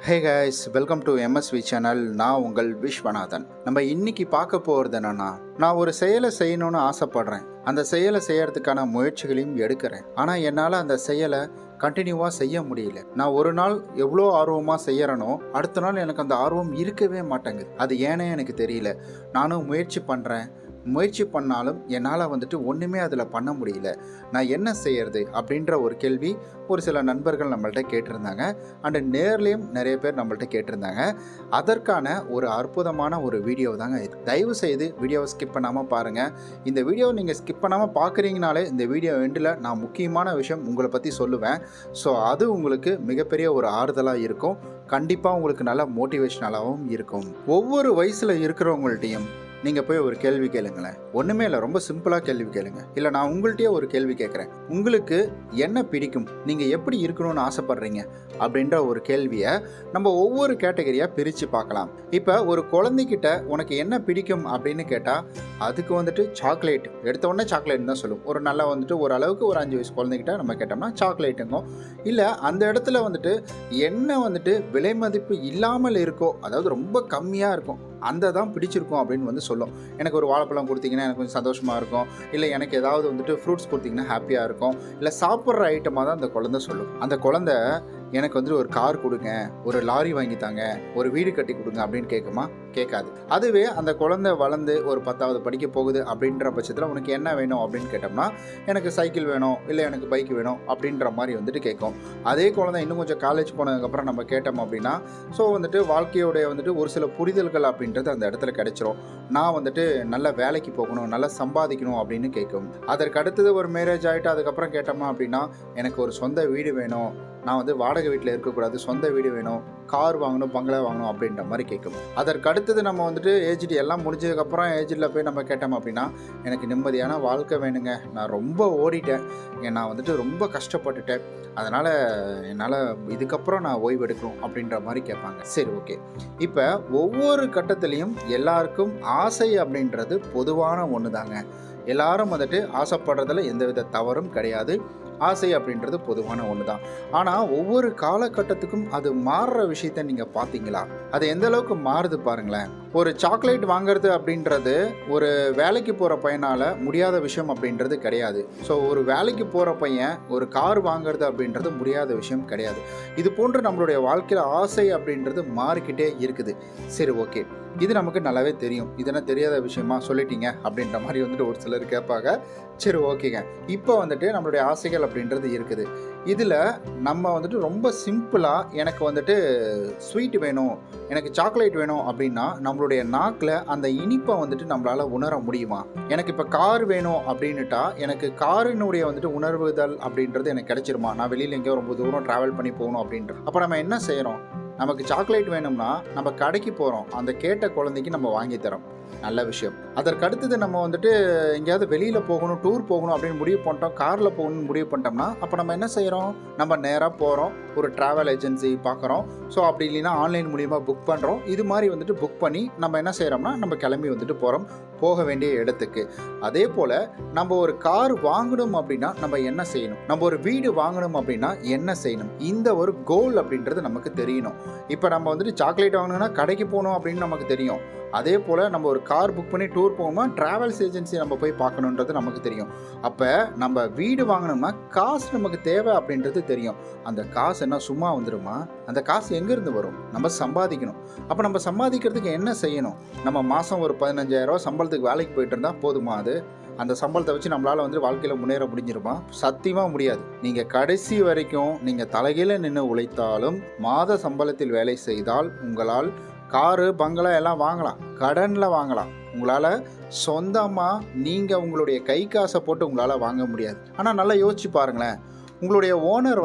Hey guys, welcome to MSV channel. நான் உங்கள் விஸ்வநாதன். நம்ம இன்னைக்கு பார்க்க போகிறது என்னன்னா, நான் ஒரு செயலை செய்யணும்னு ஆசைப்படுறேன். அந்த செயலை செய்யறதுக்கான முயற்சிகளையும் எடுக்கிறேன். ஆனால் என்னால் அந்த செயலை கண்டினியூவாக செய்ய முடியல. நான் ஒரு நாள் எவ்வளோ ஆர்வமாக செய்யறனோ அடுத்த நாள் எனக்கு அந்த ஆர்வம் இருக்கவே மாட்டேங்குது. அது ஏனே எனக்கு தெரியல. நானும் முயற்சி பண்ணாலும் என்னால் ஒன்றுமே அதில் பண்ண முடியல. நான் என்ன செய்யறது அப்படின்ற ஒரு கேள்வி ஒரு சில நண்பர்கள் நம்மள்ட்ட கேட்டிருந்தாங்க. அண்டு நேர்லேயும் நிறைய பேர் நம்மள்ட்ட கேட்டிருந்தாங்க. அதற்கான ஒரு அற்புதமான ஒரு வீடியோ தாங்க இது. தயவு செய்து வீடியோவை ஸ்கிப் பண்ணாமல் பாருங்கள். இந்த வீடியோவை நீங்கள் ஸ்கிப் பண்ணாமல் பார்க்குறீங்கனாலே இந்த வீடியோ எண்டில் நான் முக்கியமான விஷயம் உங்களை பற்றி சொல்லுவேன். ஸோ அது உங்களுக்கு மிகப்பெரிய ஒரு ஆறுதலாக இருக்கும். கண்டிப்பாக உங்களுக்கு நல்ல மோட்டிவேஷனலாகவும் இருக்கும். ஒவ்வொரு வயசில் இருக்கிறவங்கள்ட்டையும் நீங்கள் போய் ஒரு கேள்வி கேளுங்களேன். ஒன்றுமே இல்லை, ரொம்ப சிம்பிளாக கேள்வி கேளுங்க. இல்லை, நான் உங்கள்கிட்டயே ஒரு கேள்வி கேட்குறேன். உங்களுக்கு என்ன பிடிக்கும், நீங்கள் எப்படி இருக்கணும்னு ஆசைப்பட்றீங்க அப்படின்ற ஒரு கேள்வியை நம்ம ஒவ்வொரு கேட்டகரியாக பிரித்து பார்க்கலாம். இப்போ ஒரு குழந்தைகிட்ட உனக்கு என்ன பிடிக்கும் அப்படின்னு கேட்டால் அதுக்கு சாக்லேட், எடுத்த உடனே சாக்லேட் தான் சொல்லும். ஒரு நல்லா ஓரளவுக்கு ஒரு 5 வயசு குழந்தைகிட்ட நம்ம கேட்டோம்னா சாக்லேட்டுங்க. இல்லை, அந்த இடத்துல என்ன விலை மதிப்பு இல்லாமல் இருக்கோ, அதாவது ரொம்ப கம்மியாக இருக்கும், அந்த தான் பிடிச்சிருக்கும் அப்படின்னு சொல்லும். எனக்கு ஒரு வாழைப்பழம் கொடுத்தீங்கன்னா எனக்கு கொஞ்சம் சந்தோஷமாக இருக்கும். இல்லை, எனக்கு ஏதாவது ஃப்ரூட்ஸ் கொடுத்தீங்கன்னா ஹாப்பியாக இருக்கும். இல்லை, சாப்பிட்ற ஐட்டமாக தான் அந்த குழந்தை சொல்லும். அந்த குழந்தை எனக்கு ஒரு கார் கொடுங்க, ஒரு லாரி வாங்கித்தாங்க, ஒரு வீடு கட்டி கொடுங்க அப்படின்னு கேட்குமா? கேட்காது. அதுவே அந்த குழந்தை வளர்ந்து ஒரு 10வது படிக்க போகுது அப்படின்ற பட்சத்தில் உனக்கு என்ன வேணும் அப்படின்னு கேட்டோம்னா, எனக்கு சைக்கிள் வேணும், இல்லை எனக்கு பைக் வேணும் அப்படின்ற மாதிரி கேட்கும். அதே குழந்தை இன்னும் கொஞ்சம் காலேஜ் போனதுக்கப்புறம் நம்ம கேட்டோம் அப்படின்னா, ஸோ வாழ்க்கையோடைய ஒரு சில புரிதல்கள் அப்படின்றது அந்த இடத்துல கிடைச்சிரும். நான் நல்ல வேலைக்கு போகணும், நல்லா சம்பாதிக்கணும் அப்படின்னு கேட்கும். அதற்கு அடுத்தது ஒரு மேரேஜ் ஆகிட்டு அதுக்கப்புறம் கேட்டோமா அப்படின்னா, எனக்கு ஒரு சொந்த வீடு வேணும், நான் வாடகை வீட்டில் இருக்கக்கூடாது, சொந்த வீடு வேணும், கார் வாங்கணும், பங்களா வாங்கணும் அப்படின்ற மாதிரி கேட்கும். அதற்கு அடுத்தது நம்ம ஏஜ்டு எல்லாம் முடிஞ்சதுக்கப்புறம் ஏஜில் போய் நம்ம கேட்டோம் அப்படின்னா, எனக்கு நிம்மதியான வாழ்க்கை வேணுங்க, நான் ரொம்ப ஓடிட்டேன், நான் ரொம்ப கஷ்டப்பட்டுட்டேன், அதனால் என்னால் இதுக்கப்புறம் நான் ஓய்வு எடுக்கணும் அப்படின்ற மாதிரி கேட்பாங்க. சரி, ஓகே. இப்போ ஒவ்வொரு கட்டத்துலேயும் எல்லாருக்கும் ஆசை அப்படின்றது பொதுவான ஒன்று தாங்க. எல்லாரும் ஆசைப்படுறதுல எந்தவித தவறும் கிடையாது. ஆசை அப்படின்றது பொதுவான ஒன்று தான். ஆனால் ஒவ்வொரு காலகட்டத்துக்கும் அது மாறுற விஷயத்த நீங்கள் பார்த்தீங்களா? அது எந்த அளவுக்கு மாறுது பாருங்களேன். ஒரு சாக்லேட் வாங்கிறது அப்படின்றது ஒரு வேலைக்கு போகிற பையனால் முடியாத விஷயம் அப்படின்றது கிடையாது. ஸோ ஒரு வேலைக்கு போகிற பையன் ஒரு கார் வாங்கிறது அப்படின்றது முடியாத விஷயம் கிடையாது. இது போன்று நம்மளுடைய வாழ்க்கையில் ஆசை அப்படின்றது மாறிக்கிட்டே இருக்குது. சரி, ஓகே, இது நமக்கு நல்லாவே தெரியும். இதெல்லாம் தெரியாத விஷயமா சொல்லிட்டீங்க அப்படின்ற மாதிரி ஒரு சிலர் கேட்பாங்க. சரி, ஓகேங்க. இப்போ நம்மளுடைய ஆசைகள் அப்படின்றது இருக்குது. இதில் நம்ம ரொம்ப சிம்பிளாக எனக்கு ஸ்வீட் வேணும், எனக்கு சாக்லேட் வேணும் அப்படின்னா நம்மளுடைய நாக்கில் அந்த இனிப்பை நம்மளால் உணர முடியுமா? எனக்கு இப்போ கார் வேணும் அப்படின்னுட்டா எனக்கு காரினுடைய உணர்வுதல் அப்படின்றது எனக்கு கிடைச்சிருமா? நான் வெளியில் எங்கேயோ ரொம்ப தூரம் ட்ராவல் பண்ணி போகணும் அப்படின்ற அப்போ நம்ம என்ன செய்கிறோம்? நமக்கு சாக்லேட் வேணும்னா நம்ம கடைக்கு போகிறோம், அந்த கேட்ட குழந்தைக்கு நம்ம வாங்கி தரோம், நல்ல விஷயம். அதற்கு அடுத்தது நம்ம எங்கேயாவது வெளியில் போகணும், டூர் போகணும் அப்படின்னு முடிவு பண்ணிட்டோம், காரில் போகணும்னு முடிவு பண்ணிட்டோம்னா அப்போ நம்ம என்ன செய்கிறோம்? நம்ம நேராக போகிறோம், ஒரு ட்ராவல் ஏஜென்சி பார்க்குறோம். ஸோ அப்படி இல்லைன்னா ஆன்லைன் மூலிமா புக் பண்ணுறோம். இது மாதிரி புக் பண்ணி நம்ம என்ன செய்கிறோம்னா நம்ம கிளம்பி போகிறோம் போக வேண்டிய இடத்துக்கு. அதே போல் நம்ம ஒரு கார் வாங்கணும் அப்படின்னா நம்ம என்ன செய்யணும்? நம்ம ஒரு வீடு வாங்கணும் அப்படின்னா என்ன செய்யணும்? இந்த ஒரு கோல் அப்படின்றது நமக்கு தெரியணும். இப்போ நம்ம சாக்லேட் வாங்கணும்னா கடைக்கு போகணும் அப்படின்னு நமக்கு தெரியும். அதே போல் நம்ம ஒரு கார் புக் பண்ணி டூர் போகணும்னா ட்ராவல்ஸ் ஏஜென்சி நம்ம போய் பார்க்கணுன்றது நமக்கு தெரியும். அப்போ நம்ம வீடு வாங்கணும்னா காசு நமக்கு தேவை அப்படின்றது தெரியும். அந்த காசு என்ன சும்மா வந்துடுமா? அந்த காசு எங்கேருந்து வரும்? நம்ம சம்பாதிக்கணும். அப்போ நம்ம சம்பாதிக்கிறதுக்கு என்ன செய்யணும்? நம்ம மாதம் ஒரு 15,000 சம்பளத்துக்கு வேலைக்கு போயிட்டு இருந்தால் போதுமா? அது அந்த சம்பளத்தை வச்சு நம்மளால் வாழ்க்கையில் முன்னேற முடிஞ்சிருமா? சத்தியமாக முடியாது. நீங்கள் கடைசி வரைக்கும் நீங்கள் தலைகீழ நின்று உழைத்தாலும் மாத சம்பளத்தில் வேலை செய்தால் உங்களால் காரு, பங்களா எல்லாம் வாங்கலாம், கடனில் வாங்கலாம். உங்களால் சொந்தமாக நீங்கள் உங்களுடைய கை காசை போட்டு உங்களால் வாங்க முடியாது. ஆனால் நல்லா யோசிச்சு பாருங்களேன், உங்களுடைய ஓனர்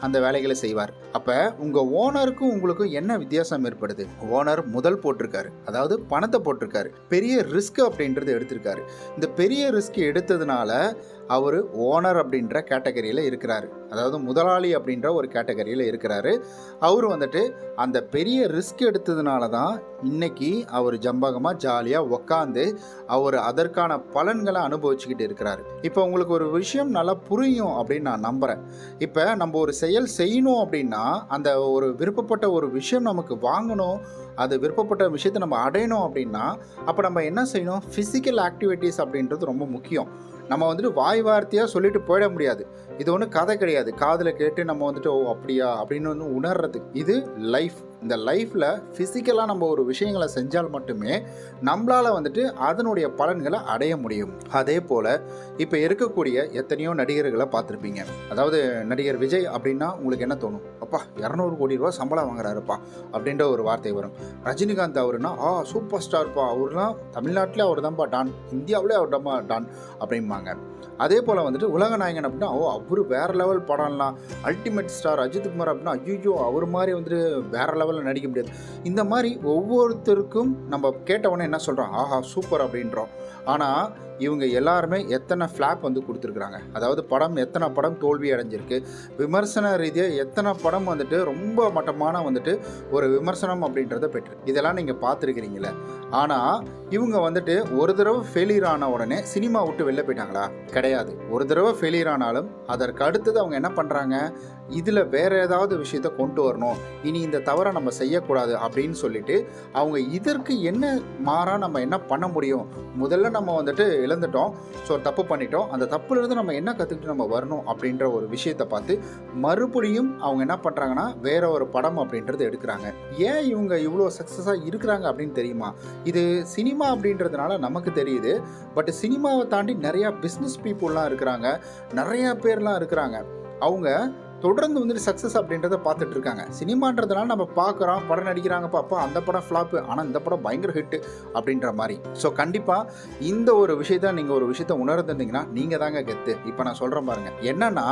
அந்த வேலைகளை செய்வார். அப்போ உங்கள் ஓனருக்கும் உங்களுக்கும் என்ன வித்தியாசம் ஏற்படுது? ஓனர் முதல் போட்டிருக்காரு, அதாவது பணத்தை போட்டிருக்காரு, பெரிய ரிஸ்க் அப்படின்றது எடுத்திருக்காரு. இந்த பெரிய ரிஸ்க் எடுத்ததுனால அவர் ஓனர் அப்படின்ற கேட்டகரியில் இருக்கிறாரு, அதாவது முதலாளி அப்படின்ற ஒரு கேட்டகரியில் இருக்கிறாரு. அவர் அந்த பெரிய ரிஸ்க் எடுத்ததுனால தான் இன்னைக்கு அவர் ஜம்பகமாக ஜாலியாக உக்காந்து அவர் அதற்கான பலன்களை அனுபவிச்சுக்கிட்டு இருக்கிறாரு. இப்போ உங்களுக்கு ஒரு விஷயம் நல்லா புரியும் அப்படின்னு நான் நம்புகிறேன். இப்போ நம்ம ஒரு செயல் செய்யணும் அப்படின்னா அப்படின்னா அந்த ஒரு விருப்பப்பட்ட ஒரு விஷயம் நமக்கு வாங்கணும், அது விருப்பப்பட்ட விஷயத்தை நம்ம அடையணும் அப்படின்னா அப்போ நம்ம என்ன செய்யணும்? ஃபிசிக்கல் ஆக்டிவிட்டீஸ் அப்படின்றது ரொம்ப முக்கியம். நம்ம வந்துட்டு வாய் வார்த்தையாக சொல்லிட்டு போயிட முடியாது. இது ஒன்றும் கதை கிடையாது. காதில் கேட்டு நம்ம வந்துட்டு ஓ அப்படியா அப்படின்னு வந்து உணர்றது. இது லைஃப். இந்த லைஃப்பில் ஃபிசிக்கலாக நம்ம ஒரு விஷயங்களை செஞ்சால் மட்டுமே நம்மளால் வந்துட்டு அதனுடைய பலன்களை அடைய முடியும். அதே போல் இப்போ இருக்கக்கூடிய எத்தனையோ நடிகர்களை பார்த்துருப்பீங்க. அதாவது நடிகர் விஜய் அப்படின்னா உங்களுக்கு என்ன தோணும்? அப்பா 200 கோடி ரூபா சம்பளம் வாங்குறாருப்பா அப்படின்ற ஒரு வார்த்தை வரும். ரஜினிகாந்த் அவருன்னா சூப்பர் ஸ்டார்ப்பா, அவர்லாம் தமிழ்நாட்டிலே அவர் தான்ப்பா டான், இந்தியாவிலே அவர் தான்ப்பா டான் அப்படிம்பாங்க. அதே போல் வந்துட்டு உலக நாயகன் அப்படின்னா அவர் வேறு லெவல் படம்லாம், அல்டிமேட் ஸ்டார் அஜித் குமார் அப்படின்னா ஐயோ அவர் மாதிரி வந்துட்டு வேறு லெவலில் நடிக்க முடியாது. இந்த மாதிரி ஒவ்வொருத்தருக்கும் நம்ம கேட்டவொடனே என்ன சொல்கிறோம்? சூப்பர் அப்படின்றோம். ஆனால் இவங்க எல்லாருமே எத்தனை ஃப்ளாப் வந்து கொடுத்துருக்குறாங்க. அதாவது எத்தனை படம் தோல்வி அடைஞ்சிருக்கு, விமர்சன ரீதியாக எத்தனை படம் வந்துட்டு ரொம்ப மட்டமான வந்துட்டு ஒரு விமர்சனம் அப்படின்றத பெற்று இதெல்லாம் நீங்கள் பார்த்துருக்கிறீங்களே. ஆனால் இவங்க வந்துட்டு ஒரு தடவை ஃபெயிலியர் ஆன உடனே சினிமா விட்டு வெளில போயிட்டாங்களா? கிடையாது. ஒரு தடவை ஃபெயிலியர் ஆனாலும் அதற்கு அடுத்தது அவங்க என்ன பண்ணுறாங்க? இதில் வேறு ஏதாவது விஷயத்த கொண்டு வரணும், இனி இந்த தவறை நம்ம செய்யக்கூடாது அப்படின்னு சொல்லிட்டு அவங்க இதற்கு என்ன மாறாக நம்ம என்ன பண்ண முடியும்? முதல்ல நம்ம வந்துட்டு இழந்துட்டோம், ஸோ தப்பு பண்ணிட்டோம், அந்த தப்புலேருந்து நம்ம என்ன கற்றுக்கிட்டு நம்ம வரணும் அப்படின்ற ஒரு விஷயத்தை பார்த்து மறுபடியும் அவங்க என்ன பண்ணுறாங்கன்னா வேற ஒரு படம் அப்படின்றது எடுக்கிறாங்க. ஏன் இவங்க இவ்வளோ சக்ஸஸாக இருக்கிறாங்க அப்படின்னு தெரியுமா? இது சினிமா அப்படின்றதுனால நமக்கு தெரியுது. பட் சினிமாவை தாண்டி நிறையா பிஸ்னஸ் பீப்புளெலாம் இருக்கிறாங்க, நிறையா பேர்லாம் இருக்கிறாங்க. அவங்க தொடர்ந்து வந்துட்டு சக்ஸஸ் அப்படின்றத பார்த்துட்டு இருக்காங்க. சினிமான்றதுனால நம்ம பார்க்குறோம், படம் நடிக்கிறாங்க, பாப்பா அந்த படம் ஃப்ளாப்பு, ஆனால் இந்த படம் பயங்கர ஹிட்டு அப்படின்ற மாதிரி. ஸோ கண்டிப்பாக இந்த ஒரு விஷயத்த நீங்கள் ஒரு விஷயத்த உணர்ந்துருந்தீங்கன்னா நீங்கள் தாங்க கெத்து. இப்போ நான் சொல்கிறேன் பாருங்கள். என்னன்னா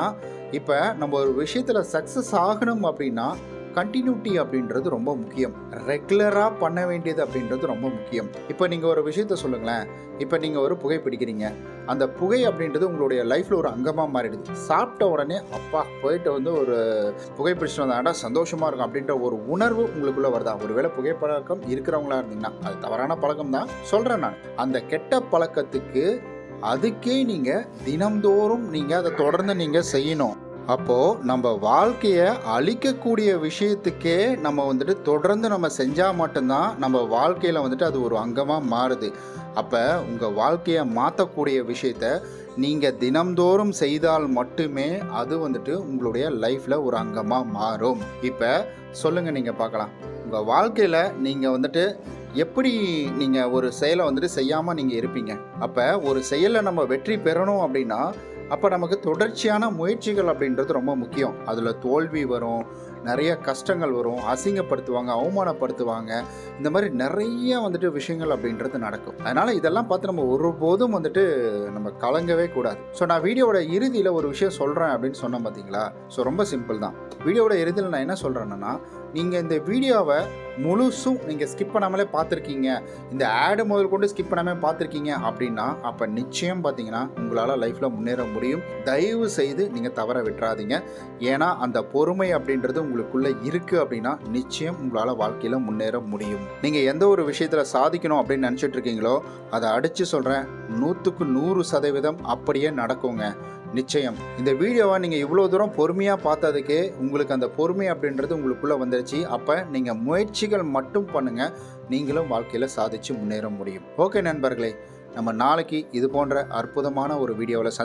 இப்போ நம்ம ஒரு விஷயத்தில் சக்ஸஸ் ஆகணும் அப்படின்னா கண்டினியூட்டி அப்படின்றது ரொம்ப முக்கியம். ரெகுலராக பண்ண வேண்டியது அப்படின்றது ரொம்ப முக்கியம். இப்போ நீங்கள் ஒரு விஷயத்த சொல்லுங்களேன். இப்போ நீங்கள் ஒரு புகை பிடிக்கிறீங்க, அந்த புகை அப்படின்றது உங்களுடைய லைஃப்பில் ஒரு அங்கமாக மாறிடுது. சாப்பிட்ட உடனே அப்பா போயிட்டு வந்து ஒரு புகை பிடிச்சிட்டு வந்தாண்டா சந்தோஷமாக இருக்கும் அப்படின்ற ஒரு உணர்வு உங்களுக்குள்ளே வருதா? ஒருவேளை புகை பழக்கம் இருக்கிறவங்களா இருந்தீங்கன்னா அது தவறான பழக்கம் தான் சொல்கிறேன் நான். அந்த கெட்ட பழக்கத்துக்கு அதுக்கே நீங்கள் தினம்தோறும் நீங்கள் அதை தொடர்ந்து நீங்கள் செய்யணும். அப்போது நம்ம வாழ்க்கையை அழிக்கக்கூடிய விஷயத்துக்கே நம்ம வந்துட்டு தொடர்ந்து நம்ம செஞ்சால் மட்டும்தான் நம்ம வாழ்க்கையில் வந்துட்டு அது ஒரு அங்கமாக மாறுது. அப்போ உங்கள் வாழ்க்கையை மாற்றக்கூடிய விஷயத்த நீங்கள் தினம்தோறும் செய்தால் மட்டுமே அது வந்துட்டு உங்களுடைய லைஃப்பில் ஒரு அங்கமாக மாறும். இப்போ சொல்லுங்கள், நீங்கள் பார்க்கலாம் உங்கள் வாழ்க்கையில் நீங்கள் வந்துட்டு எப்படி நீங்கள் ஒரு செயலை வந்துட்டு செய்யாமல் நீங்கள் இருப்பீங்க. அப்போ ஒரு செயலை நம்ம வெற்றி பெறணும் அப்படின்னா அப்போ நமக்கு தொடர்ச்சியான முயற்சிகள் அப்படின்றது ரொம்ப முக்கியம். அதில் தோல்வி வரும், நிறைய கஷ்டங்கள் வரும், அசிங்கப்படுத்துவாங்க, அவமானப்படுத்துவாங்க, இந்த மாதிரி நிறைய வந்துட்டு விஷயங்கள் அப்படின்றது நடக்கும். அதனால் இதெல்லாம் பார்த்து நம்ம ஒருபோதும் வந்துட்டு நம்ம கலங்கவே கூடாது. ஸோ நான் வீடியோவோட இறுதியில் ஒரு விஷயம் சொல்கிறேன் அப்படின்னு சொன்னேன் பார்த்தீங்களா? ஸோ ரொம்ப சிம்பிள் தான். வீடியோவோட இறுதியில் நான் என்ன சொல்கிறேன்னா, நீங்கள் இந்த வீடியோவை முழுசும் நீங்கள் ஸ்கிப் பண்ணாமலே பார்த்துருக்கீங்க, இந்த ஆடு முதல் கொண்டு ஸ்கிப் பண்ணாமல் பார்த்துருக்கீங்க அப்படின்னா அப்போ நிச்சயம் பார்த்தீங்கன்னா உங்களால் லைஃப்பில் முன்னேற முடியும். தயவு செய்து நீங்கள் தவற விட்டுறாதீங்க. ஏன்னா அந்த பொறுமை அப்படின்றது உங்களுக்குள்ளே இருக்குது அப்படின்னா நிச்சயம் உங்களால் வாழ்க்கையில் முன்னேற முடியும். நீங்கள் எந்த ஒரு விஷயத்தில் சாதிக்கணும் அப்படின்னு நினச்சிட்டு இருக்கீங்களோ அதை அடித்து சொல்கிறேன், 100க்கு 100% அப்படியே நடக்குங்க. நிச்சயம். இந்த வீடியோவை நீங்கள் இவ்வளோ தூரம் பொறுமையாக பார்த்ததுக்கே உங்களுக்கு அந்த பொறுமை அப்படின்றது உங்களுக்குள்ளே வந்துருச்சு. அப்போ நீங்கள் முயற்சிகள் மட்டும் பண்ணுங்கள், நீங்களும் வாழ்க்கையில் சாதித்து முன்னேற முடியும். ஓகே நண்பர்களே, நம்ம நாளைக்கு இது போன்ற அற்புதமான ஒரு வீடியோவில்